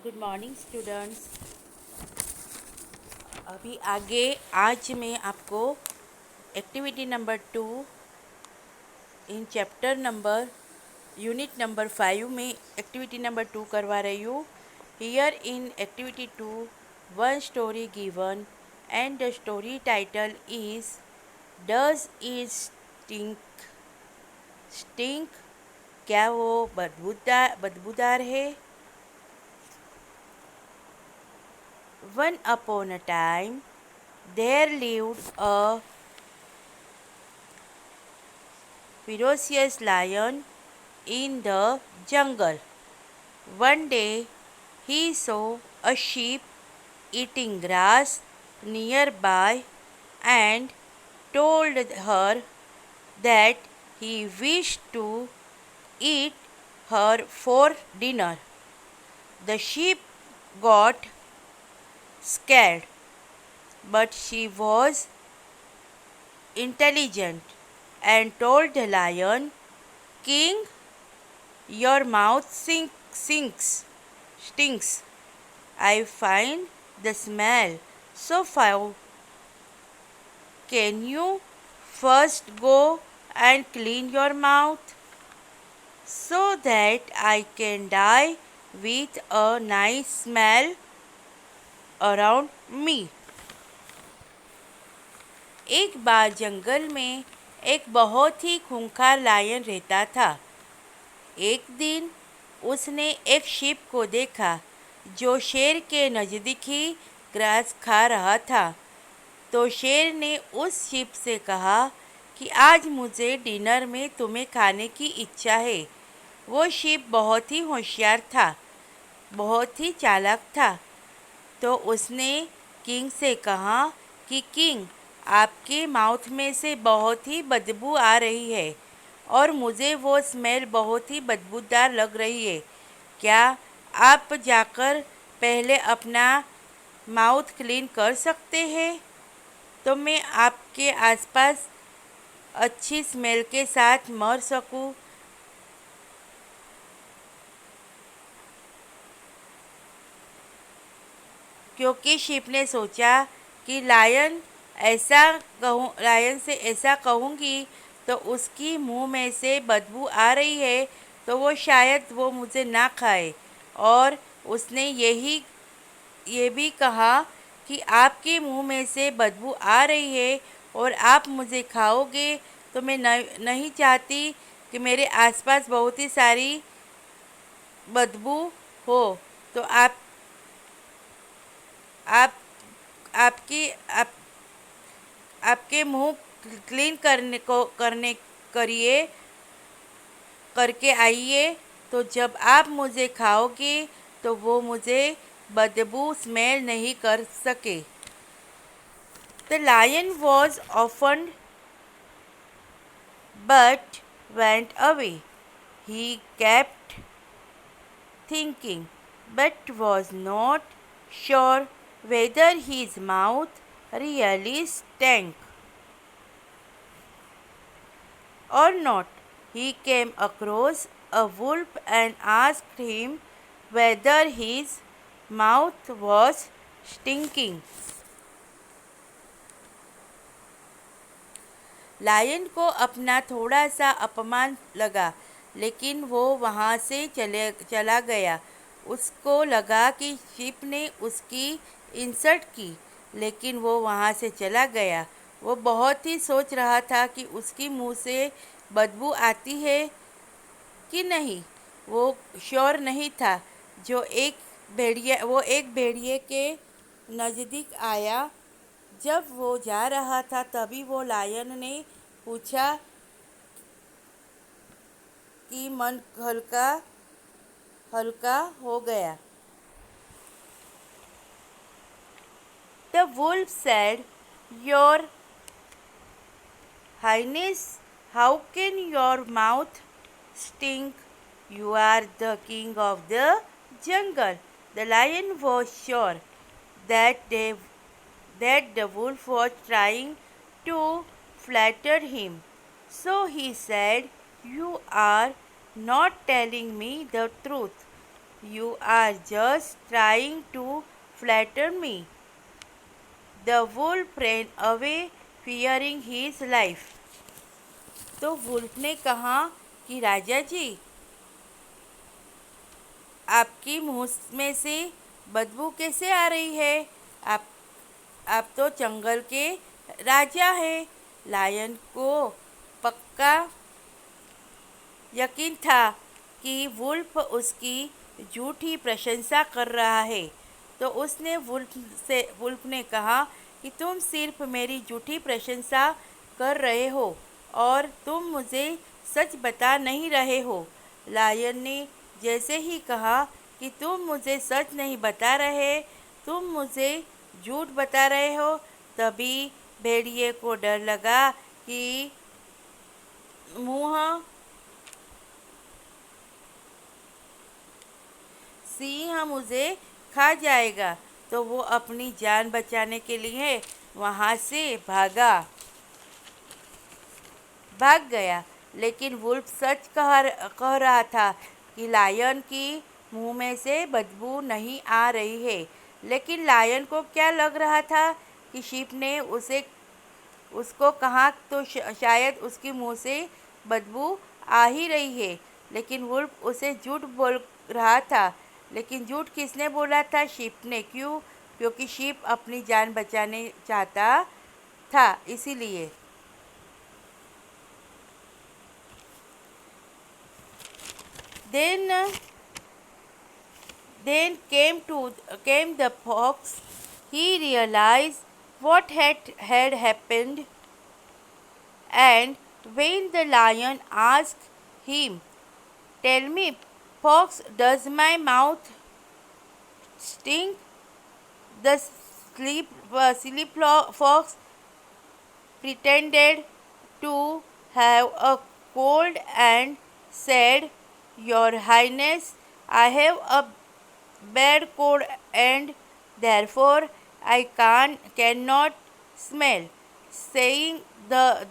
Good morning students. अभी आगे आज मैं आपको activity number 2 in chapter number unit number 5 में एक्टिविटी नंबर 2 करवा रही हूँ। Here in activity 2 one story given and the story title is does is stink. Stink क्या वो बदबूदार है? One upon a time, there lived a ferocious lion in the jungle. One day, he saw a sheep eating grass nearby and told her that he wished to eat her for dinner. The sheep got scared, but she was intelligent and told the lion, King, your mouth stinks. I find the smell so foul. Can you first go and clean your mouth so that I can die with a nice smell around me? एक बार जंगल में एक बहुत ही खूंखार lion रहता था। एक दिन उसने एक शीप को देखा जो शेर के नज़दीक ही ग्रास खा रहा था। तो शेर ने उस शीप से कहा कि आज मुझे डिनर में तुम्हें खाने की इच्छा है। वो शीप बहुत ही होशियार था, बहुत ही चालाक था। तो उसने किंग से कहा कि किंग, आपके माउथ में से बहुत ही बदबू आ रही है और मुझे वो स्मेल बहुत ही बदबूदार लग रही है। क्या आप जाकर पहले अपना माउथ क्लीन कर सकते हैं तो मैं आपके आसपास अच्छी स्मेल के साथ मर सकूं? क्योंकि शीप ने सोचा कि लायन से ऐसा कहूँगी तो उसकी मुंह में से बदबू आ रही है तो वो शायद वो मुझे ना खाए। और उसने ये भी कहा कि आपके मुंह में से बदबू आ रही है और आप मुझे खाओगे तो मैं नहीं चाहती कि मेरे आसपास बहुत ही सारी बदबू हो। तो आप आपकी आप आपके मुंह क्लीन करिए करके आइए, तो जब आप मुझे खाओगे तो वो मुझे बदबू स्मेल नहीं कर सके। The lion was often but went away. He kept thinking, but was not sure whether his mouth really stank or not. He came across a wolf and asked him whether his mouth was stinking. Lion को अपना थोड़ा सा अपमान लगा, लेकिन वो वहाँ से चला गया। उसको लगा कि शीप ने उसकी इंसल्ट की, लेकिन वो वहाँ से चला गया। वो बहुत ही सोच रहा था कि उसकी मुंह से बदबू आती है कि नहीं। वो श्योर नहीं था। वो एक भेड़िए के नज़दीक आया। जब वो जा रहा था तभी वो लायन ने पूछा कि मन हल्का हल्का हो गया। The wolf said, Your Highness, how can your mouth stink? You are the king of the jungle. The lion was sure that the wolf was trying to flatter him. So he said, You are not telling me the truth. You are just trying to flatter me. The wolf ran away, fearing his life. तो wolf ने कहा कि राजा जी, आपकी मुंह में से बदबू कैसे आ रही है? आप आप तो जंगल के राजा हैं। लायन को पक्का यकीन था कि वुल्फ उसकी झूठी प्रशंसा कर रहा है। तो उसने वुल्फ ने कहा कि तुम सिर्फ मेरी झूठी प्रशंसा कर रहे हो और तुम मुझे सच बता नहीं रहे हो। लायन ने जैसे ही कहा कि तुम मुझे सच नहीं बता रहे, तुम मुझे झूठ बता रहे हो, तभी भेड़िए को डर लगा कि मुँह सिंह मुझे खा जाएगा। तो वो अपनी जान बचाने के लिए वहाँ से भाग गया। लेकिन वुल्फ सच कह रहा था कि लायन की मुंह में से बदबू नहीं आ रही है। लेकिन लायन को क्या लग रहा था कि शीप ने उसको कहा तो शायद उसकी मुंह से बदबू आ ही रही है। लेकिन वुल्फ उसे झूठ बोल रहा था। लेकिन झूठ किसने बोला था? शीप ने। क्यों? क्योंकि शीप अपनी जान बचाने चाहता था, इसीलिए। Then came the fox. He realized what had happened, and when the lion asked him, "Tell me, fox, does my mouth stink?" The silly fox pretended to have a cold and said, "Your Highness, I have a bad cold and therefore I cannot smell." Saying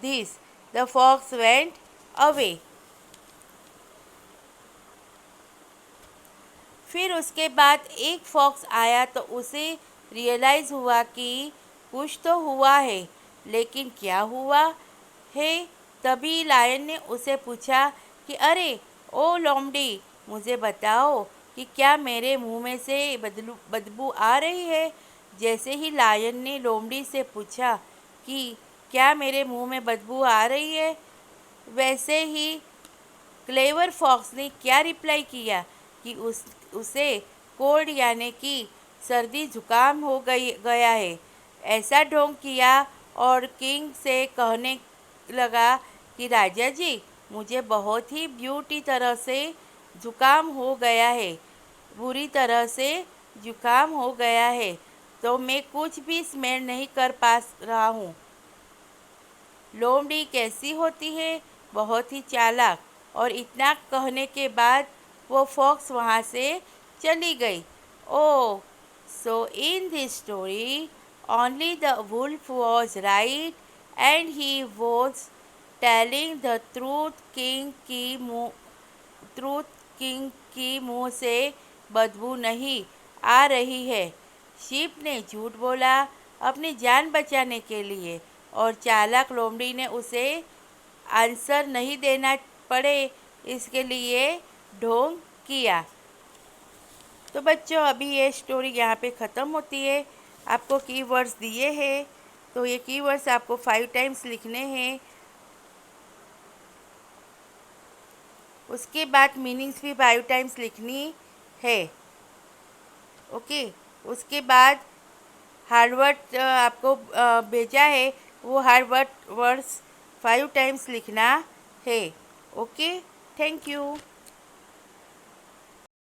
this, the fox went away. फिर उसके बाद एक fox आया तो उसे realise हुआ कि कुछ तो हुआ है, लेकिन क्या हुआ है? तभी लायन ने उसे पूछा कि अरे ओ लोमड़ी, मुझे बताओ कि क्या मेरे मुंह में से बदबू आ रही है? जैसे ही लायन ने लोमड़ी से पूछा कि क्या मेरे मुंह में बदबू आ रही है, वैसे ही क्लेवर फॉक्स ने क्या रिप्लाई किया कि उसे कोल्ड यानी कि सर्दी जुकाम हो गया है। ऐसा ढोंग किया और किंग से कहने लगा कि राजा जी, मुझे बहुत ही बुरी तरह से जुकाम हो गया है, तो मैं कुछ भी स्मेल नहीं कर पा रहा हूँ। लोमड़ी कैसी होती है? बहुत ही चालाक। और इतना कहने के बाद वो फॉक्स वहाँ से चली गई। Oh, so in this story only the wolf was right and he was telling the king की मुँह से बदबू नहीं आ रही है। शीप ने झूठ बोला अपनी जान बचाने के लिए और चालाक लोमड़ी ने उसे आंसर नहीं देना पड़े इसके लिए ढोंग किया। तो बच्चों, अभी ये स्टोरी यहाँ पे ख़त्म होती है। आपको कीवर्ड्स दिए हैं, तो ये कीवर्ड्स आपको 5 टाइम्स लिखने हैं। उसके बाद मीनिंग्स भी 5 टाइम्स लिखनी है। ओके, उसके बाद हार्ड वर्ड आपको भेजा है, वो हार्ड वर्ड्स 5 टाइम्स लिखना है। Okay, thank you.